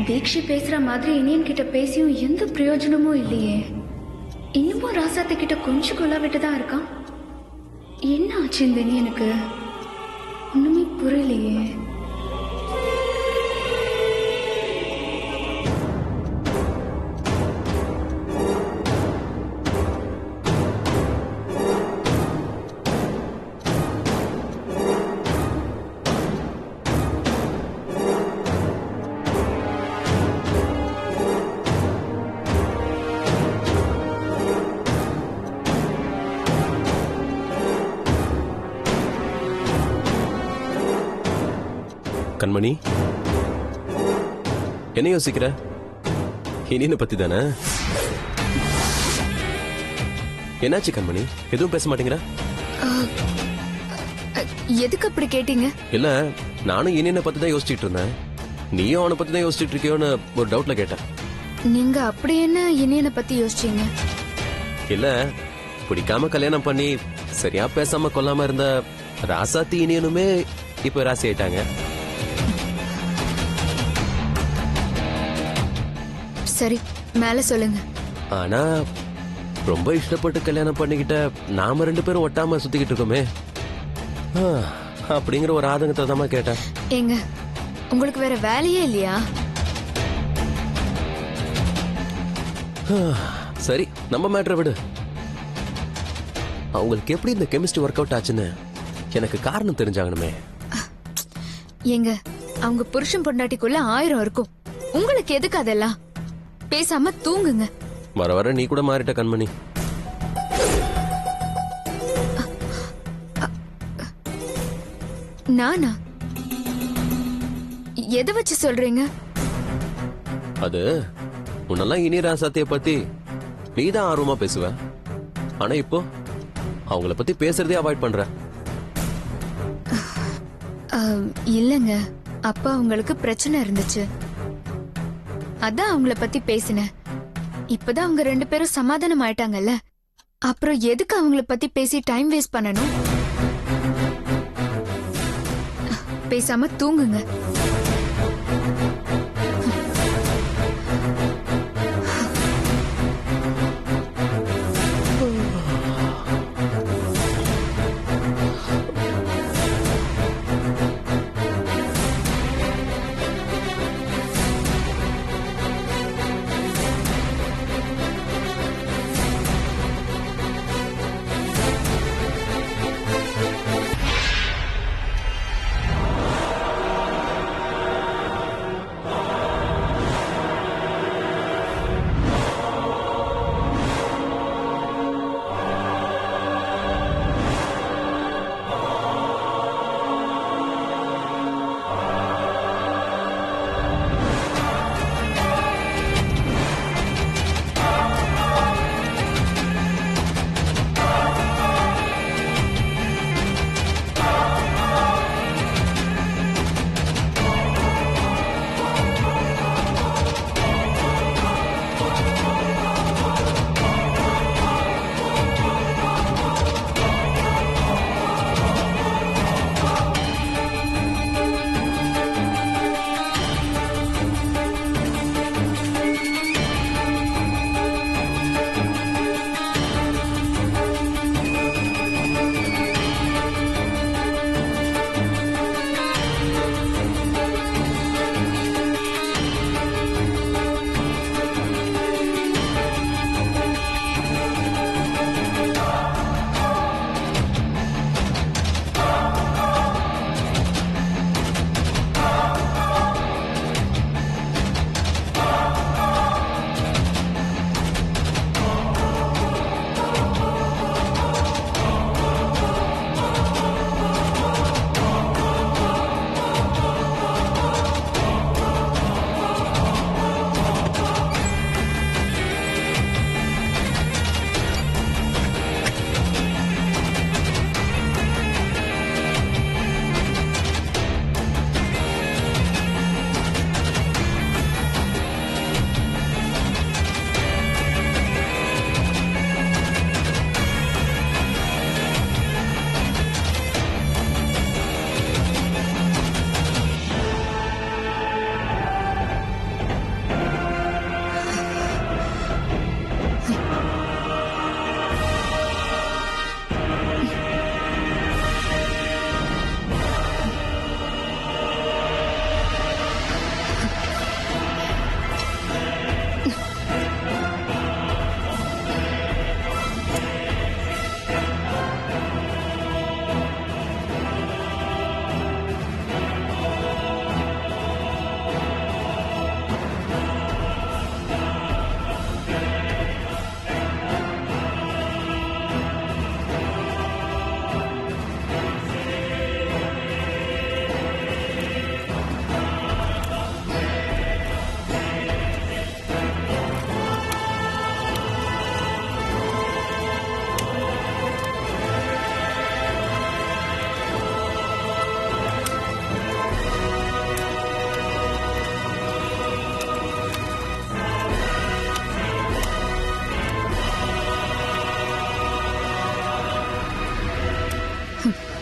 தீக்ஷி பேசுற மாதிரி இனியன் கிட்ட பேசியும் எந்த பிரயோஜனமும் இல்லையே. இன்னமும் ராசாத்தி கிட்ட கொஞ்சம் கொல்லாவிட்டு தான் இருக்கான். என்ன ஆச்சு இந்த இனியனுக்கு? ஒண்ணுமே புரியலையே. கண்மணி, என்ன யோசிக்கிற? இனியனை பத்தி தானே? என்னாச்சு கண்மணி, எதுவும் பேச மாட்டேங்கிற? எதுக்கு அப்படி கேட்டீங்க? இல்ல, நானும் இனியனை பத்தி தான் யோசிச்சுட்டு இருந்தேன். நீயும் அவனை பத்தி தான் யோசிச்சுட்டு இருக்கியோன்னு ஒரு டவுட்ல கேட்டேன். நீங்க அப்படி என்ன இனியனை பத்தி யோசிச்சீங்க? இல்ல, பிடிக்காம கல்யாணம் பண்ணி சரியா பேசாம கொல்லாம இருந்த ராசாத்தி இனியனுமே இப்ப ராசி ஆயிட்டாங்க. சரி, மேல சொல்லுங்க. ஆனா ரொம்ப இஷ்டப்பட்டு கல்யாணம் பண்ணிக்கிட்ட நாம 2 பேரும் ஒட்டாம சுத்திக்கிட்டு இருக்கோமே, அப்படிங்கிற ஒரு ஆதங்கத்தை தான் கேட்டேன். ஏங்க, உங்களுக்கு வேற வேலையே இல்லையா? சரி, நம்ம மேட்டரை விடு. அவங்களுக்கு எப்படி இந்த கெமிஸ்ட்ரி ஒர்க் அவுட் ஆச்சுன்னு எனக்கு காரணம் தெரிஞ்சாகணுமே. ஏங்க, அவங்க புருஷன் பொண்டாட்டிக்குள்ள 1000 இருக்கும். உங்களுக்கு எதுக்கு அதெல்லாம்? பேசாம தூங்குங்க. வர வர நீ கூட மாறிட்ட கண்மணி. நானா? எதை வச்சு சொல்றீங்க? அது உன்னெல்லாம் இனி ராசாத்திய பத்தி நீதான் ஆர்வமா பேசுவ. ஆனா இப்போ அவங்கள பத்தி பேசுறதே அவாய்ட் பண்ற. இல்லங்க, அப்பா அவங்களுக்கு பிரச்சனை இருந்துச்சு, அதான் அவங்கள பத்தி பேசினேன். இப்பதான் அவங்க 2 பேரும் சமாதானம் ஆயிட்டாங்கல்ல, அப்புறம் எதுக்கு அவங்கள பத்தி பேசி டைம் வேஸ்ட் பண்ணணும்? பேசாம தூங்குங்க.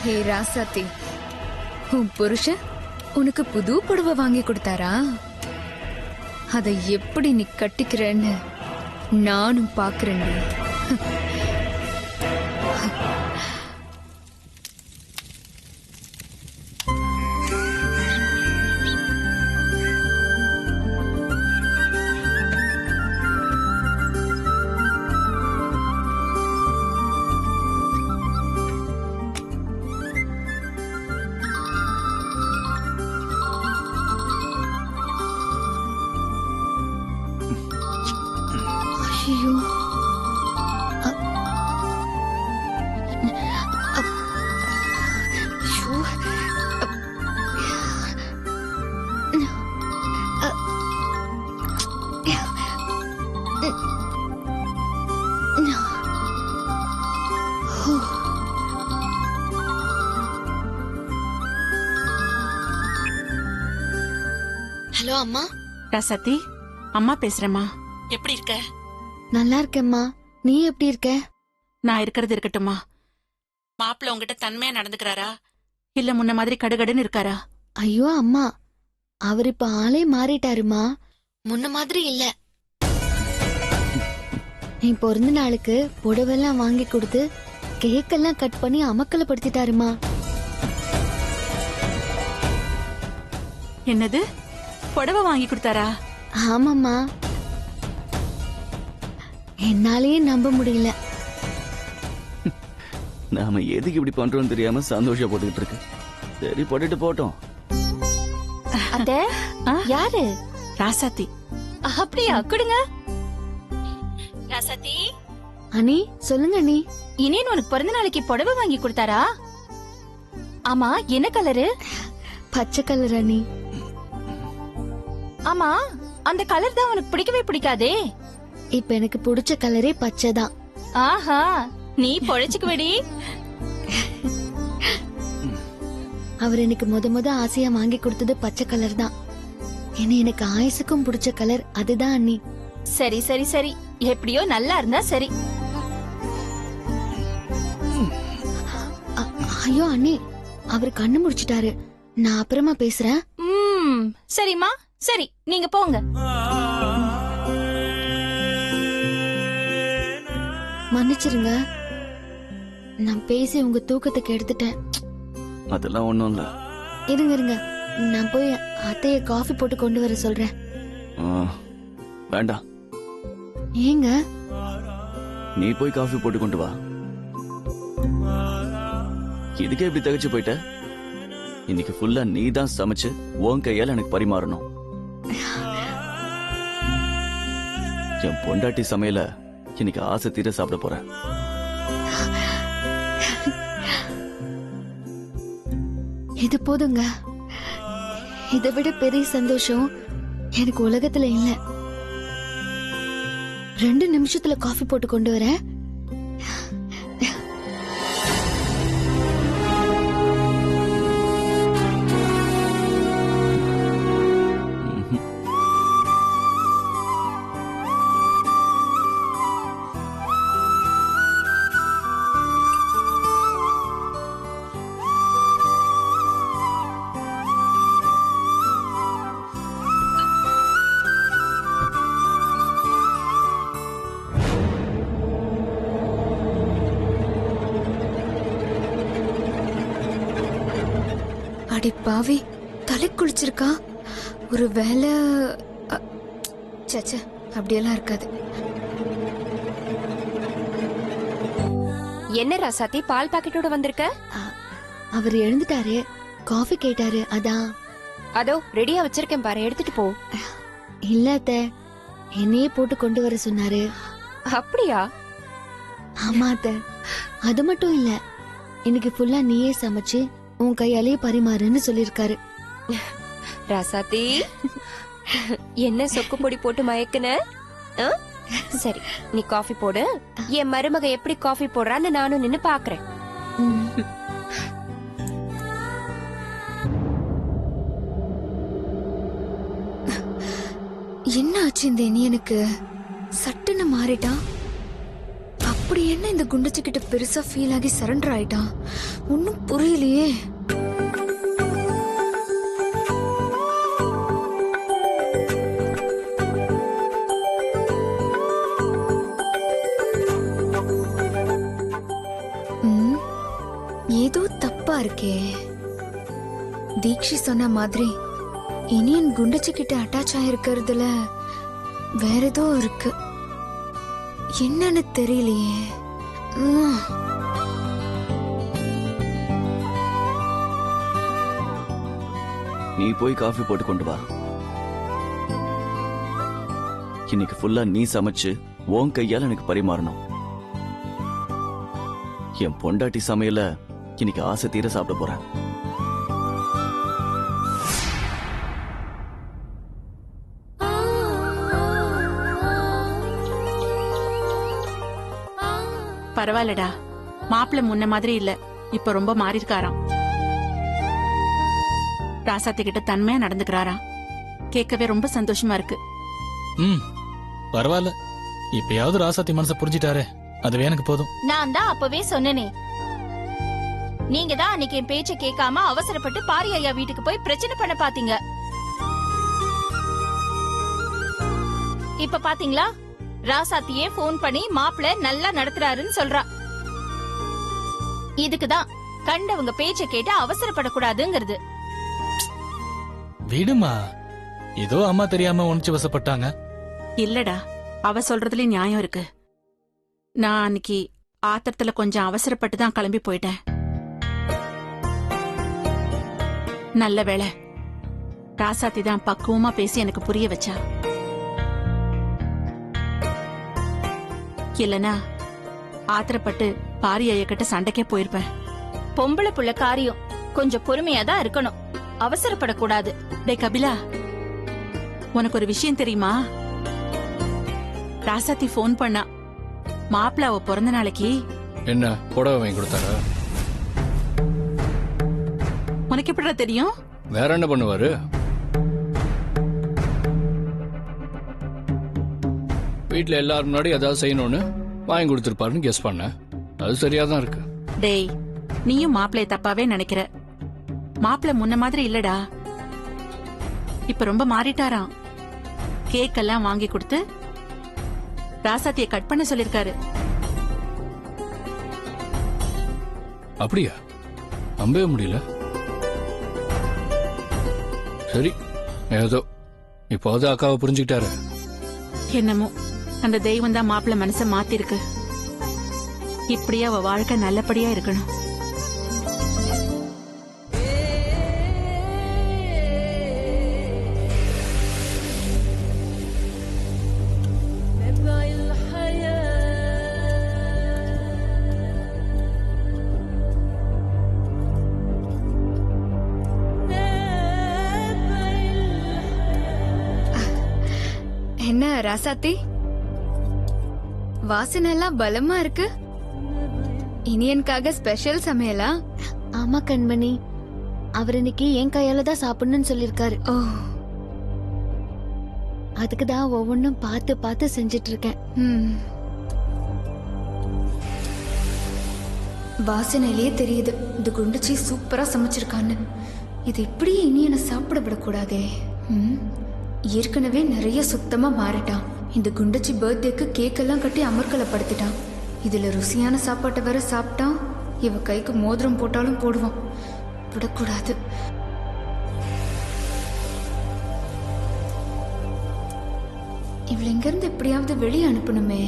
ஹே ராசாத்தி, உன் புருஷன் உனக்கு புது புடவை வாங்கி கொடுத்தாரா? அதை எப்படி நீ கட்டிக்கிறேன்னு நானும் பாக்குறேன். ஐயோ, ஹலோ அம்மா. ராசாத்தி, அம்மா பேசுறேம்மா. எப்படி இருக்க? நல்லா இருக்கேம்மா. நீ எப்படி இருக்க? நான் இருக்கிறது இருக்கட்டும்மா. மாப்பிள்ள உங்ககிட்ட தன்மையா நடந்துக்கிறாரா, இல்ல முன்ன மாதிரி கடுகடுன்னு இருக்காரா? ஐயோ அம்மா, அவர் இப்ப ஆளே மாறிட்டாருமா. முன்ன மாதிரி இல்ல. என் பிறந்த நாளுக்கு புடவெல்லாம் வாங்கி கொடுத்து கேக்கெல்லாம் கட் பண்ணி அமக்கலப்படுத்திட்டாருமா. என்னது, புடவை வாங்கி கொடுத்தாரா? ஆமாம்மா, என்னாலேயே நம்ப முடியல. நாம எதுக்கு இப்படி பண்றோம் தெரியாம சந்தோஷப்பட்டுக்கிட்டு இருக்கு. சரி, போட்டுட்டு போட்டோம். அத்தை, யாரு? ராசாத்தி. அப்படியா? கொடுங்க. ராசாத்தி, அனி, சொல்லுங்க அனி. இனியன் உனக்கு பிறந்த நாளைக்கு புடவை வாங்கி கொடுத்தாரா? ஆமா, என்ன கலரு? பச்சை கலர் அனி. ஆமா, அந்த கலர் தான் உனக்கு பிடிக்கவே பிடிக்காதே. இப்ப எனக்கு பிடிச்ச கலரே பச்சை தான். ஆஹா, நீ பொழைச்சுக்குவடி. அவர் எனக்கு முத ஆசையா வாங்கி கொடுத்தது பச்சை கலர் தான். ஏன்னா எனக்கு ஆயுசுக்கும் பிடிச்ச கலர் அதுதான் அண்ணி. சரி சரி சரி, எப்படியோ நல்லா இருந்தா சரி. ஐயோ அண்ணி, அவர் கண்ணு முடிச்சிட்டாரு. நான் அப்புறமா பேசுறேன். சரிம்மா, சரி, நீங்க போங்க. மன்னிச்சிருங்க, நான் பேசி உங்க தூக்கத்தை கெடுத்துட்டேன். அதெல்லாம் ஒண்ணும் இல்ல. இருங்க, நான் போய் அத்தைய காஃபி போட்டு கொண்டு வர சொல்றேன். வேண்டாம், ஏங்க? நீ போய் காஃபி போட்டு கொண்டு வா. இதுக்கே இப்படி தகச்சு போயிட்ட? இன்னைக்கு ஃபுல்லா நீ தான் சமைச்சு உன் கையால எனக்கு பரிமாறணும். என் பொண்டாட்டி சமையல இன்னைக்கு ஆசை தீர சாப்பிட போறேன். இது போதுங்க. இதை விட பெரிய சந்தோஷம் எனக்கு உலகத்துல இல்ல. 2 நிமிஷத்துல காஃபி போட்டு கொண்டு வரேன். அடி பாவி, தலை குளிச்சிருக்கா? ஒரு வேலை சச்ச, அப்படியெல்லாம் இருக்காது. என்ன ராசாத்தி, பால் பாக்கெட்டோட வந்திருக்க? அவர் எழுந்துட்டாரு, காஃபி கேட்டாரு, அதான். அதோ ரெடியா வச்சிருக்கேன் பாரு, எடுத்துட்டு போ. இல்ல அத்தை, என்னையே போட்டு கொண்டு வர சொன்னாரு. அப்படியா? ஆமா அத்தை, அது மட்டும் இல்ல, இன்னைக்கு ஃபுல்லா நீயே சமைச்சு உன் கையாலேயே பரிமாறுன்னு சொல்லிருக்காரு. ராசாத்தி, என்ன சொக்கு பொடி போட்டு மயக்குன? சரி, நீ காஃபி போடு. என் மருமக எப்படி காஃபி போடுறான்னு நானும் நின்னு பாக்குறேன். என்ன ஆச்சு இந்த இனியனுக்கு? சட்டுன்னு மாறிட்டான். அப்ப அப்படி என்ன இந்த குண்டச்சி கிட்ட பெருசா ஃபீல் ஆகி சரண்டர் ஆயிட்டான்? ஒன்னும் புரியலையே. ஏதோ தப்பா இருக்கே. தீக்ஷி சொன்ன மாதிரி இனியன் குண்டச்சி கிட்ட அட்டாச் ஆயிருக்கிறதுல வேற ஏதோ இருக்கு. என்னன்னு தெரியலையே. நீ போய் காஃபி போட்டு கொண்டு வா. இன்னைக்கு ஃபுல்லா நீ சமைச்சு உன் கையால எனக்கு பரிமாறணும். என் பொண்டாட்டி சமையல இன்னைக்கு ஆசை தீர சாப்பிட போறேன். பரவாயில்லடா, மாப்பிள்ள முன்ன மாதிரி இல்ல, இப்ப ரொம்ப மாறி இருக்காராம். ராசாத்தி கிட்ட தன்மையா நடந்துக்கிறாராம். கேட்கவே ரொம்ப சந்தோஷமா இருக்கு. பரவாயில்ல, இப்பயாவது ராசாத்தி மனசை புரிஞ்சிட்டாரே, அதுவே எனக்கு போதும். நான் தான் அப்பவே சொன்னனே, நீங்க தான் அன்னைக்கு என் பேச்ச கேட்காம அவசரப்பட்டு பாரி ஐயா வீட்டுக்கு போய் பிரச்சனை பண்ண பாத்தீங்க. இப்ப பாத்தீங்களா, ராசாத்தியே போன் பண்ணி மாப்பிள்ள நல்லா நடத்துறாருன்னு சொல்றா. இதுக்குதான் கண்டவங்க பேச்ச கேட்டு அவசரப்படக்கூடாதுங்கிறது. விடுமா, ஏதோ அம்மா தெரியாம உணர்ச்சி வசப்பட்டாங்க. இல்லடா, அவ சொல்றதுலயும் நியாயம் இருக்கு. நான் அன்னைக்கு ஆத்திரத்துல கொஞ்சம் அவசரப்பட்டு தான் கிளம்பி போயிட்டேன். நல்ல வேளை ராசாத்தி தான் பக்குவமா பேசி எனக்கு புரிய வச்சா. இல்லனா ஆத்திரப்பட்டு பாரி ஐயக்கிட்ட சண்டைக்கே போயிருப்பேன். பொம்பளை புள்ள காரியம் கொஞ்சம் பொறுமையா தான் இருக்கணும், அவசரப்படக்கூடாது. டே கபிலா, உனக்கு ஒரு விஷயம் தெரியுமா? ராசாத்தி போன் பண்ணா, மாப்பிள்ள அவ பிறந்த நாளைக்கு என்ன புடவை வாங்கி கொடுத்தாரா? உனக்கு எப்படிடா தெரியும்? வேற என்ன பண்ணுவாரு? வீட்டுல எல்லாரும் முன்னாடி ஏதாவது செய்யணும்னு வாங்கி கொடுத்துருப்பாருன்னு கெஸ் பண்ண. அது சரியாதான் இருக்கு. டேய், நீயும் மாப்பிள்ளைய தப்பாவே நினைக்கிற. மாப்பிள்ள முன்ன மாதிரி இல்லடா, இப்ப ரொம்ப மாறிட்டாராம். கேக் எல்லாம் வாங்கி கொடுத்து ராசாத்திய கட் பண்ண சொல்லிருக்காரு. அப்படியா? நம்பவே முடியல. சரி, ஏதோ இப்போது அக்காவை புரிஞ்சுக்கிட்டாரு. என்னமோ அந்த தெய்வம் தான் மாப்பிள்ள மனச மாத்திருக்கு. இப்படியே அவ வாழ்க்கை நல்லபடியா இருக்கணும். என்ன ராசாத்தி, வாசனை எல்லாம் பலமா இருக்கு. இனியனுக்காக ஸ்பெஷல் சமையலா? ஆமா கண்மணி, அவர் இன்னைக்கு என் கையால தான் சாப்பிடணும்னு சொல்லிருக்காரு. ஓ, அதுக்குதான் ஒவ்வொன்னும் பார்த்து பார்த்து செஞ்சிட்டு இருக்கேன். வாசனையிலேயே தெரியுது இந்த குண்டுச்சி சூப்பரா சமைச்சிருக்கான்னு. இது இப்படியே இனியனை சாப்பிட விடக்கூடாதே. ஏற்கனவே நிறைய சுத்தமா மாறிட்டான். இந்த குண்டச்சி பர்த்டேக்கு கேக் எல்லாம் கட்டி அமர்க்கலப்படுத்திட்டான். இதுல ருசியான சாப்பாட்டை வேற சாப்பிட்டான். இவ கைக்கு மோதிரம் போட்டாலும் போடுவான். விடக்கூடாது. இவளை இங்க இருந்து எப்படியாவது வெளியே அனுப்பணுமே.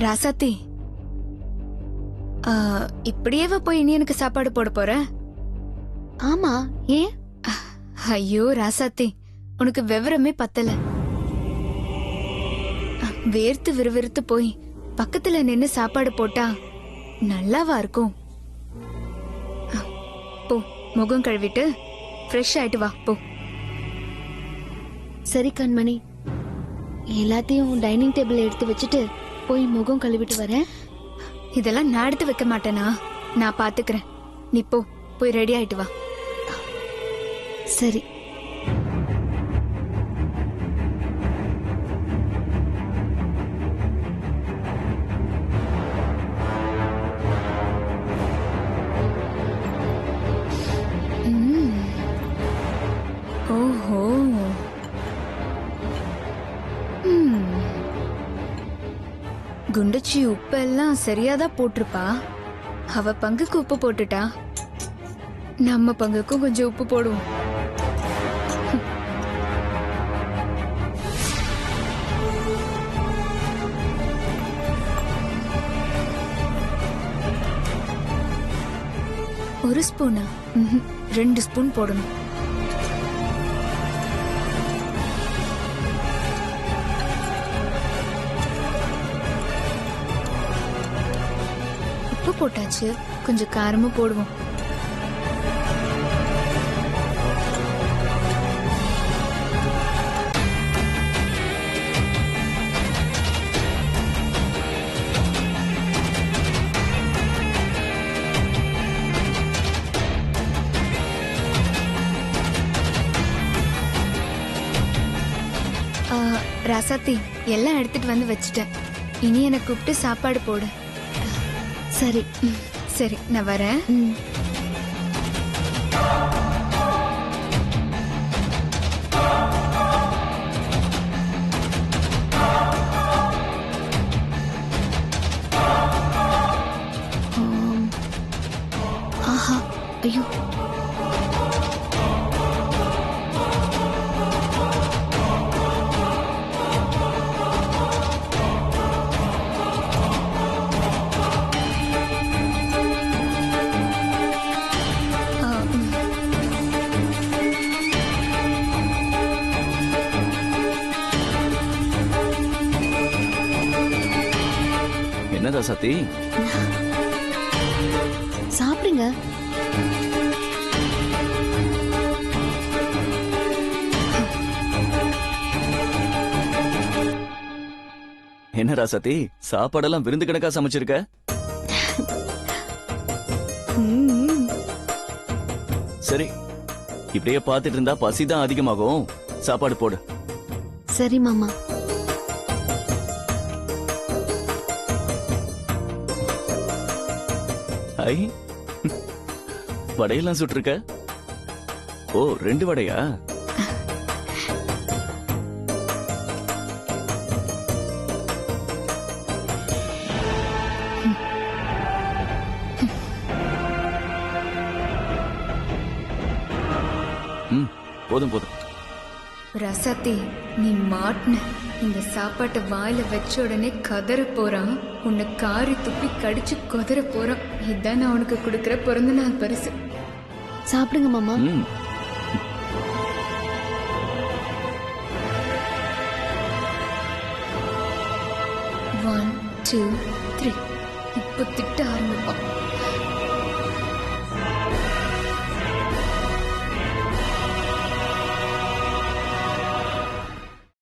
ராசாத்தி, இப்படியே போய் இனி எனக்கு சாப்பாடு போட போற? ஆமா, ஏன்? ஐயோ ராசாத்தி, உனக்கு விவரமே பத்தல. வேர்த்து விறுவிறுத்து போய் பக்கத்துல நின்னு சாப்பாடு போட்டா நல்லாவா இருக்கும்? போ, முகம் கழுவிட்டு ஃப்ரெஷ் ஆயிட்டு வா போ. சரி கண்மணி, எல்லாத்தையும் டைனிங் டேபிள் எடுத்து வச்சுட்டு போய் முகம் கழுவிட்டு வரேன். இதெல்லாம் நான் எடுத்து வைக்க மாட்டேனா? நான் பாத்துக்கிறேன். நீ போ, போய் ரெடி ஆயிட்டு வா. சரி. மீனாட்சி உப்பெல்லாம் சரியாதான் போட்டிருப்பா. அவ பங்குக்கு உப்பு போட்டுட்டா. நம்ம பங்குக்கும் கொஞ்சம் உப்பு போடுவோம். ஒரு ஸ்பூனா? 2 ஸ்பூன் போடணும். உப்பு போட்டாச்சு, கொஞ்சம் காரமும் போடுவோம். ராசாத்தி, எல்லாம் எடுத்துட்டு வந்து வச்சுட்டேன். இனி என்னை கூப்பிட்டு சாப்பாடு போடு. சரி. சரி, நான் வரேன். ம். ஆஹா, ஐயோ. என்ன ராசாத்தி? சாப்பிடுங்க. என்ன ராசாத்தி, சாப்பாடெல்லாம் விருந்து கணக்கா சமைச்சிருக்க? சரி, இப்படியே பார்த்துட்டு இருந்தா பசிதான் அதிகமாகும். சாப்பாடு போடு. சரி மாமா. ஐ, வடையெல்லாம் சுட்டிருக்க? ஓ, 2 வடையா? போதும் போதும். ரசத்தி, நீ மாட்டின இந்த சாப்பாட்டை வாயில வச்ச உடனே கதற போறான். உன்னை காரி துப்பி கடிச்சு கொதற போறான். இதான் நான் உனக்கு கொடுக்கிற பிறந்த நாள் பரிசு. சாப்பிடுங்க மாமா. ம். ஒன், 2, 3. இப்போ திட்ட ஆரம்பிப்பான்.